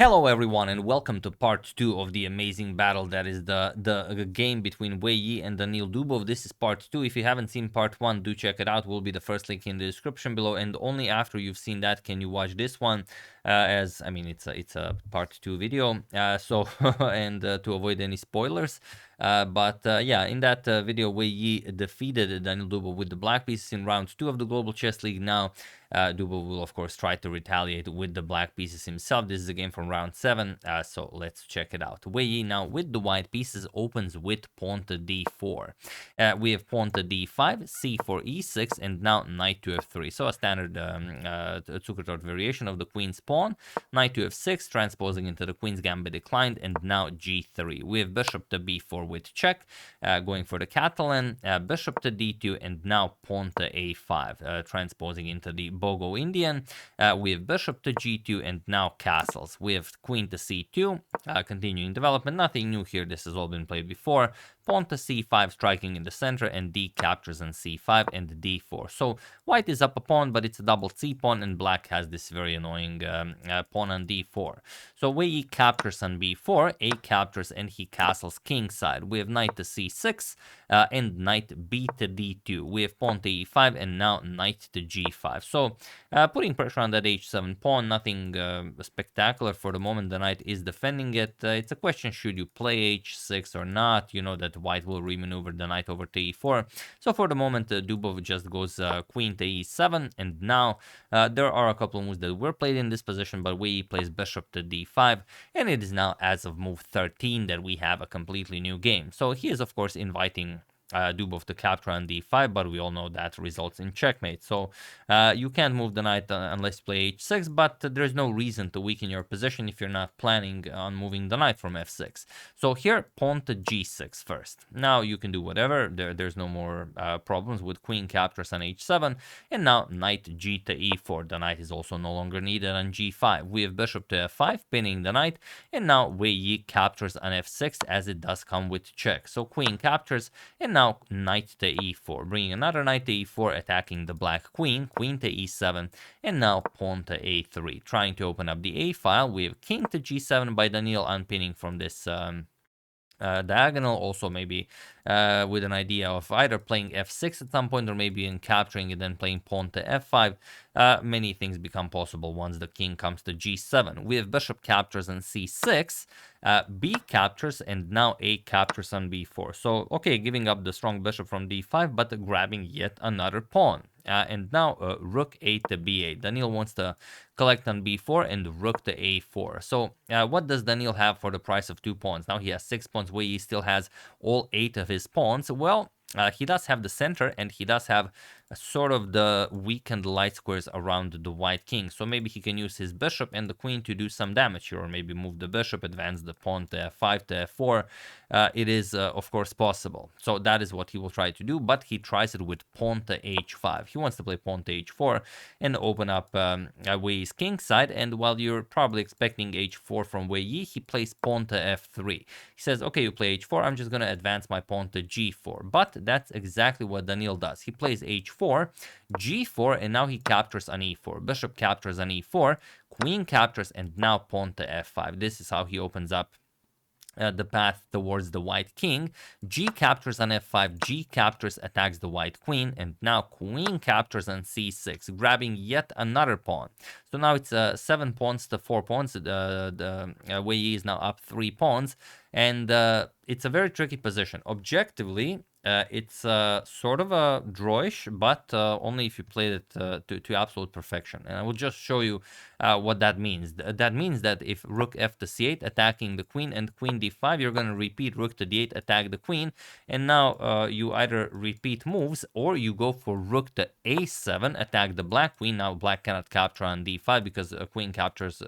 Hello everyone and welcome to part 2 of the amazing battle that is the game between Wei Yi and Daniil Dubov. This is part 2. If you haven't seen part 1, do check it out. Will be the first link in the description below, and only after you've seen that can you watch this one, as I mean it's a part 2 video. And to avoid any spoilers. Yeah, in that video, Wei Yi defeated Daniil Dubov with the black pieces in round 2 of the Global Chess League. Now, Dubov will, of course, try to retaliate with the black pieces himself. This is a game from round 7, so let's check it out. Wei Yi now, with the white pieces, opens with pawn to d4. We have pawn to d5, c4, e6, and now knight to f3. So a standard Zukertort variation of the queen's pawn. Knight to f6, transposing into the queen's gambit declined, and now g3. We have bishop to b4 with check, going for the Catalan, bishop to d2, and now pawn to a5, transposing into the Bogo Indian. We have bishop to g2, and now castles. We have queen to c2, continuing development. Nothing new here, this has all been played before. Pawn to c5, striking in the center, and d captures on c5 and d4. So white is up a pawn, but it's a double c pawn, and black has this very annoying pawn on d4. So Wei Yi captures on b4, a captures, and he castles kingside. We have knight to c6 and knight b to d2. We have pawn to e5 and now knight to g5. So putting pressure on that h7 pawn, nothing spectacular for the moment. The knight is defending it. It's a question, should you play h6 or not? You know that white will remaneuver the knight over to e4. So for the moment, Dubov just goes queen to e7, and now there are a couple of moves that were played in this position, but Wei Yi plays bishop to d5, and it is now as of move 13 that we have a completely new game. So he is, of course, inviting Dubov to capture on d5, but we all know that results in checkmate. So you can't move the knight unless you play h6, but there's no reason to weaken your position if you're not planning on moving the knight from f6. So here, pawn to g6 first. Now you can do whatever. There's no more problems with queen captures on h7, and now knight g to e4. The knight is also no longer needed on g5. We have bishop to f5, pinning the knight, and now Wei Yi captures on f6, as it does come with check. So queen captures, and now knight to e4, bringing another knight to e4, attacking the black queen, queen to e7, and now pawn to a3, trying to open up the a file. We have king to g7 by Daniil, unpinning from this diagonal, also maybe with an idea of either playing f6 at some point or maybe in capturing it, then playing pawn to f5. Many things become possible once the king comes to g7. We have bishop captures on c6, b captures, and now a captures on b4. So, okay, giving up the strong bishop from d5, but grabbing yet another pawn. And now rook a to b8. Daniil wants to collect on b4 and rook to a4. So what does Daniil have for the price of 2 pawns? Now he has 6 pawns, where he still has all 8 of his pawns. Well, he does have the center, and he does have sort of the weakened light squares around the white king. So maybe he can use his bishop and the queen to do some damage here, or maybe move the bishop, advance the pawn to f5 to f4. It is, of course, possible. So that is what he will try to do, but he tries it with pawn to h5. He wants to play pawn to h4 and open up Wei Yi's king side. And while you're probably expecting h4 from Wei Yi, he plays pawn to f3. He says, okay, you play h4, I'm just going to advance my pawn to g4. But that's exactly what Daniil does. He plays h4, g4, and now he captures on e4. Bishop captures on e4, queen captures, and now pawn to f5. This is how he opens up the path towards the white king. G captures on f5, G captures, attacks the white queen, and now queen captures on c6, grabbing yet another pawn. So now it's 7 pawns to 4 pawns. Wei Yi is now up 3 pawns, and it's a very tricky position. Objectively, it's sort of a drawish, but only if you play it to absolute perfection. And I will just show you what that means. That means that if rook f to c8, attacking the queen, and queen d5, you're going to repeat rook to d8, attack the queen. And now you either repeat moves, or you go for rook to a7, attack the black queen. Now black cannot capture on d5 because a queen captures,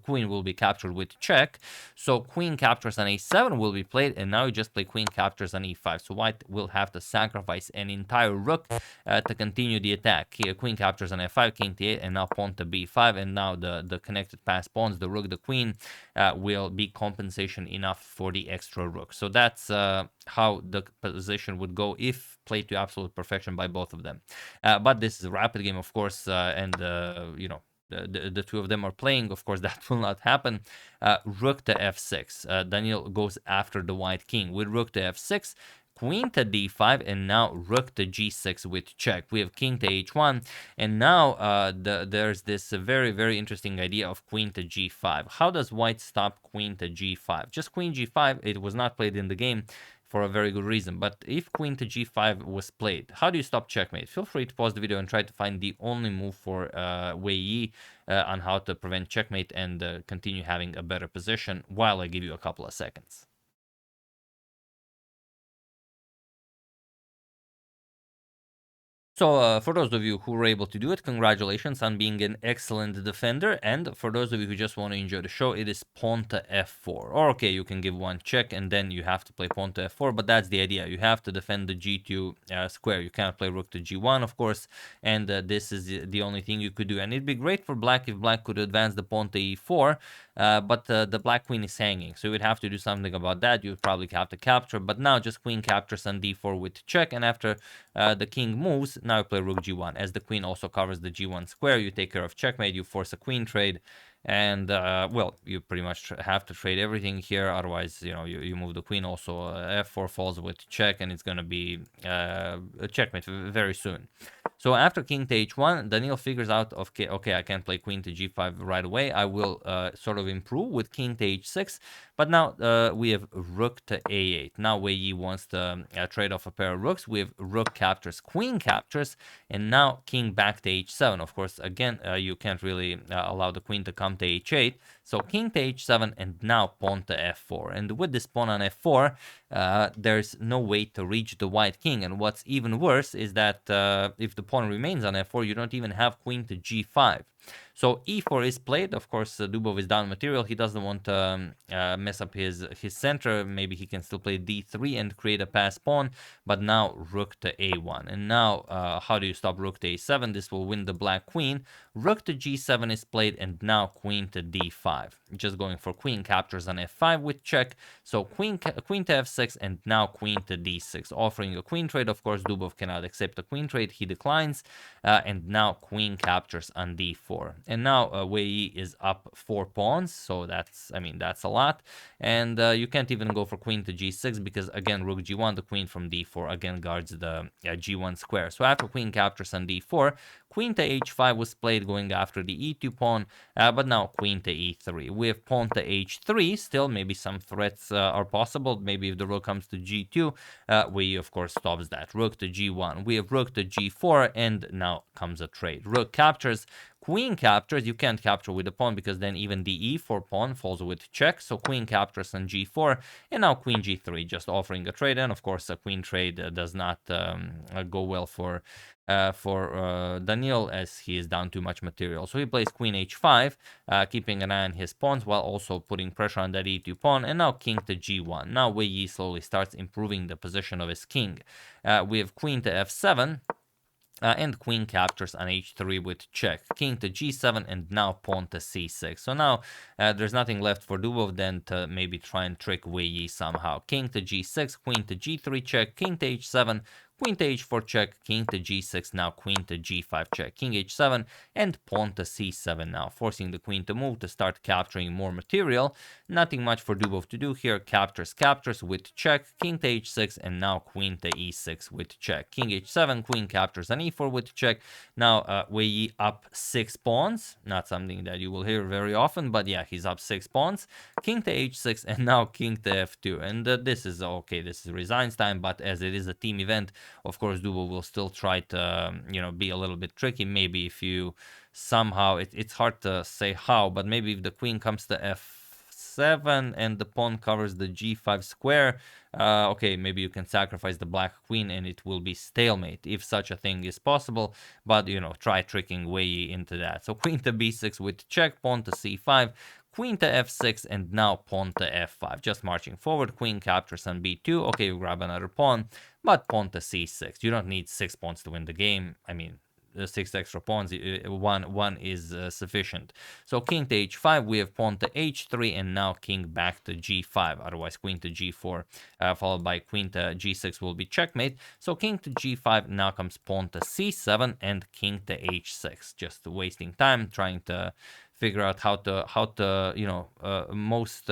queen will be captured with check. So queen captures on a7 will be played, and now you just play queen captures on e5. So white will have to sacrifice an entire rook to continue the attack. Here, queen captures on f5, king to 8, and now pawn to b5. And now the connected pass pawns, the rook, the queen, will be compensation enough for the extra rook. So that's how the position would go if played to absolute perfection by both of them. But this is a rapid game, of course, and you know, the two of them are playing. Of course, that will not happen. Rook to f6. Daniil goes after the white king with rook to f6. Queen to d5, and now rook to g6 with check. We have king to h1, and now there's this very, very interesting idea of queen to g5. How does white stop queen to g5? Just queen g5, it was not played in the game for a very good reason. But if queen to g5 was played, how do you stop checkmate? Feel free to pause the video and try to find the only move for Wei Yi on how to prevent checkmate and continue having a better position while I give you a couple of seconds. So for those of you who were able to do it, congratulations on being an excellent defender. And for those of you who just want to enjoy the show, it is pawn to f4. Or okay, you can give one check and then you have to play pawn to f4, but that's the idea. You have to defend the g2 square. You can't play rook to g1, of course, and this is the only thing you could do. And it'd be great for black if black could advance the pawn to e4, but the black queen is hanging, so you would have to do something about that. You would probably have to capture, but now just queen captures on d4 with check, and after the king moves, now you play rook g1. As the queen also covers the g1 square, you take care of checkmate, you force a queen trade, and well, you pretty much have to trade everything here, otherwise, you know, you move the queen. Also f4 falls with check, and it's gonna be a checkmate very soon. So after king to h1, Daniil figures out, okay, I can't play queen to g5 right away. I will sort of improve with king to h6, but now we have rook to a8. Now Wei Yi wants to trade off a pair of rooks. We have rook captures, queen captures, and now king back to h7. Of course, again, you can't really allow the queen to come to h8. So king to h7, and now pawn to f4. And with this pawn on f4, there's no way to reach the white king. And what's even worse is that if the pawn remains on f4, you don't even have queen to g5. So e4 is played. Of course, Dubov is down material. He doesn't want to mess up his center. Maybe he can still play d3 and create a pass pawn. But now rook to a1. And now how do you stop rook to a7? This will win the black queen. Rook to g7 is played, and now queen to d5. Just going for queen captures on f5 with check. So queen to f6, and now queen to d6, offering a queen trade. Of course, Dubov cannot accept a queen trade. He declines, and now queen captures on d4. And now Wei Yi is up 4 pawns, so that's a lot. And you can't even go for queen to g6 because, again, rook g1, the queen from d4 again guards the g1 square. So after queen captures on d4, queen to h5 was played, going after the e2 pawn, but now queen to e3. We have pawn to h3 still. Maybe some threats are possible. Maybe if the rook comes to g2, we of course stops that. Rook to g1. We have rook to g4, and now comes a trade. Rook captures, queen captures. You can't capture with the pawn because then even the e4 pawn falls with check. So queen captures on g4, and now queen g3, just offering a trade. And of course, a queen trade does not go well for Daniil, as he is down too much material. So he plays queen h5, keeping an eye on his pawns while also putting pressure on that e2 pawn. And now king to g1. Now Wei Yi slowly starts improving the position of his king. We have queen to f7. And queen captures on h3 with check. King to g7, and now pawn to c6. So now there's nothing left for Dubov than to maybe try and trick Wei Yi somehow. King to g6, queen to g3 check, king to h7, queen to h4 check, king to g6, now queen to g5 check, king h7, and pawn to c7 now, forcing the queen to move to start capturing more material. Nothing much for Dubov to do here. Captures with check, king to h6, and now queen to e6 with check. King h7, queen captures on e4 with check. Now Wei Yi up 6 pawns. Not something that you will hear very often, but yeah, he's up 6 pawns. King to h6, and now king to f2. And this is okay, this is resigns time, but as it is a team event, of course, Dubov will still try to, be a little bit tricky. Maybe if you somehow, it's hard to say how, but maybe if the queen comes to f7 and the pawn covers the g5 square, okay, maybe you can sacrifice the black queen and it will be stalemate, if such a thing is possible. But, try tricking Wei Yi into that. So queen to b6 with check, pawn to c5, queen to f6, and now pawn to f5. Just marching forward. Queen captures on b2. Okay, you grab another pawn, but pawn to c6. You don't need 6 pawns to win the game. 6 extra pawns. One is sufficient. So king to h5, we have pawn to h3, and now king back to g5. Otherwise, queen to g4, followed by queen to g6 will be checkmate. So king to g5, now comes pawn to c7 and king to h6. Just wasting time trying to figure out how to most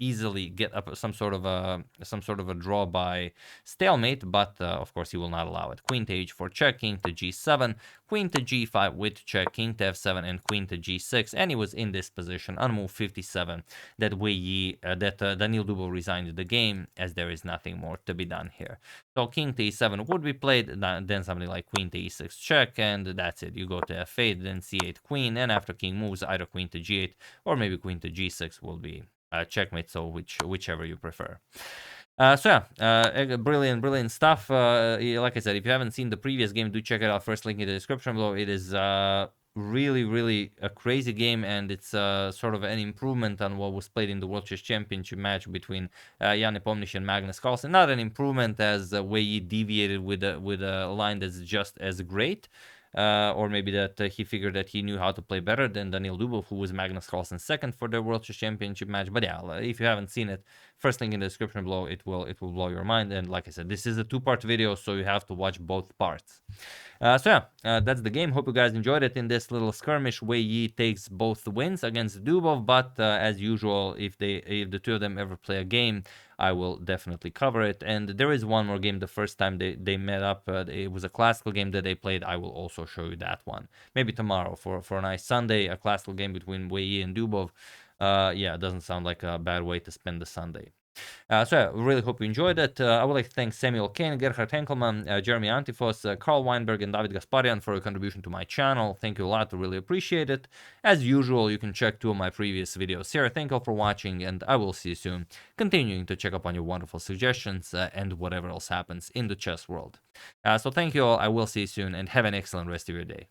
easily get up some sort of a draw by stalemate, but of course he will not allow it. Queen to h4 check, king to g7, queen to g5 with check, king to f7, and queen to g6, and he was in this position on move 57 that Daniil Dubov resigned the game, as there is nothing more to be done here. So king to e7 would be played, then something like queen to e6 check, and that's it. You go to f8, then c8 queen, and after king moves, either queen to g8 or maybe queen to g6 will be checkmate, so whichever you prefer. So yeah, brilliant stuff. Like I said, if you haven't seen the previous game, do check it out. First link in the description below. It is really a crazy game, and it's sort of an improvement on what was played in the World Chess Championship match between Jan Nepomniachtchi and Magnus Carlsen. Not an improvement, as Wei Yi deviated with a line that's just as great. Or maybe that he figured that he knew how to play better than Daniil Dubov, who was Magnus Carlsen's second for the World Chess Championship match. But yeah, if you haven't seen it, first link in the description below, it will blow your mind. And like I said, this is a two-part video, so you have to watch both parts. So yeah, that's the game. Hope you guys enjoyed it. In this little skirmish, Wei Yi takes both wins against Dubov, but as usual, if the two of them ever play a game, I will definitely cover it. And there is one more game. The first time they met up, it was a classical game that they played. I will also show you that one. Maybe tomorrow for a nice Sunday, a classical game between Wei Yi and Dubov. Yeah, it doesn't sound like a bad way to spend the Sunday. So I really hope you enjoyed it. I would like to thank Samuel Kane, Gerhard Henkelmann, Jeremy Antifos, Carl Weinberg, and David Gasparian for your contribution to my channel. Thank you a lot. I really appreciate it. As usual, you can check 2 of my previous videos here. Thank you all for watching, and I will see you soon, continuing to check up on your wonderful suggestions and whatever else happens in the chess world. So thank you all. I will see you soon, and have an excellent rest of your day.